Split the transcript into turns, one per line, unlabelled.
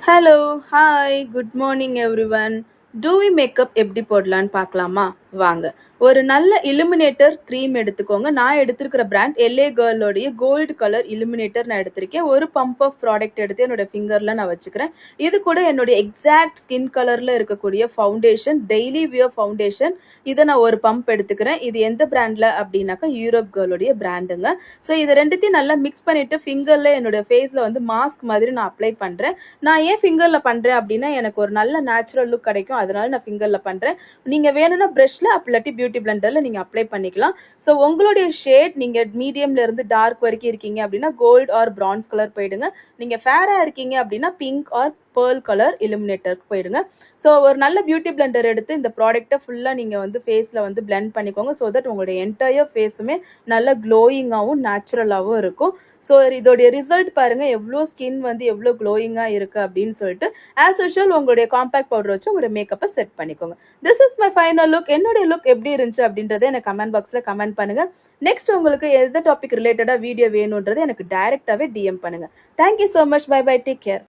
Hello, hi, good morning everyone. Dewey makeup எப்படி போடலான்னு பார்க்கலாமா? வாங்க. ஒரு நல்ல இலுமினேட்டர் க்ரீம் எடுத்துக்கோங்க. நான் எடுத்திருக்கிற பிராண்ட் எல்ஏ கேர்ளோடைய கோல்டு கலர் இலுமினேட்டர் நான் எடுத்திருக்கேன். ஒரு பம்ப் ஆஃப் ப்ராடக்ட் எடுத்து என்னோட ஃபிங்கர்ல நான் வச்சுக்கிறேன். இது கூட என்னுடைய எக்ஸாக்ட் ஸ்கின் கலர்ல இருக்கக்கூடிய ஃபவுண்டேஷன், டெய்லி வியர் ஃபவுண்டேஷன். இதை நான் ஒரு பம்ப் எடுத்துக்கிறேன். இது எந்த பிராண்ட்ல அப்படின்னாக்கா யூரோப் கேர்ளுடைய பிராண்டுங்க. ஸோ இதை ரெண்டுத்தையும் நல்லா மிக்ஸ் பண்ணிட்டு ஃபிங்கர்ல என்னோட ஃபேஸ்ல வந்து மாஸ்க் மாதிரி நான் அப்ளை பண்றேன். நான் ஏன் ஃபிங்கர்ல பண்றேன் அப்படின்னா எனக்கு ஒரு நல்ல நேச்சுரல் லுக் கிடைக்கும். அதனால நான் ஃபிங்கர்ல பண்றேன். நீங்க வேணும்னா பிரஷ்ல அப்படி பியூட்டி பிளெண்டர்ல நீங்க அப்ளை பண்ணிக்கலாம். ஸோ உங்களுடைய ஷேட் நீங்க மீடியம்ல இருந்து டார்க் வரைக்கும் இருக்கீங்க அப்படின்னா கோல்டு ஆர் பிரான்ஸ் கலர் போயிடுங்க. நீங்க ஃபேரா இருக்கீங்க அப்படின்னா பிங்க் ஆர் பேர்ல் கலர் இலுமினேட்டருக்கு போயிடுங்க. ஸோ ஒரு நல்ல பியூட்டி பிளெண்டர் எடுத்து இந்த ப்ராடக்ட்டை ஃபுல்லாக நீங்கள் வந்து ஃபேஸில் வந்து பிளெண்ட் பண்ணிக்கோங்க. ஸோ தட் உங்களுடைய என்டையர் ஃபேஸுமே நல்ல க்ளோயிங்காகவும் நேச்சுரலாகவும் இருக்கும். ஸோ இதோடைய ரிசல்ட் பாருங்க எவ்வளோ ஸ்கின் வந்து எவ்வளோ க்ளோயிங்காக இருக்குது அப்படின்னு சொல்லிட்டு ஆஸ் யூஷுவல் உங்களுடைய காம்பேக்ட் பவுடர் வச்சு உங்களுடைய மேக்கப்பை செட் பண்ணிக்கோங்க. This is my final look. என்னுடைய லுக் எப்படி இருந்துச்சு அப்படின்றத எனக்கு கமெண்ட் பாக்ஸில் கமெண்ட் பண்ணுங்க. நெக்ஸ்ட் உங்களுக்கு எந்த டாபிக் ரிலேட்டடாக வீடியோ வேணுன்றதை எனக்கு டைரெக்டாகவே டிஎம் பண்ணுங்க. Thank you so much. Bye bye. Take care.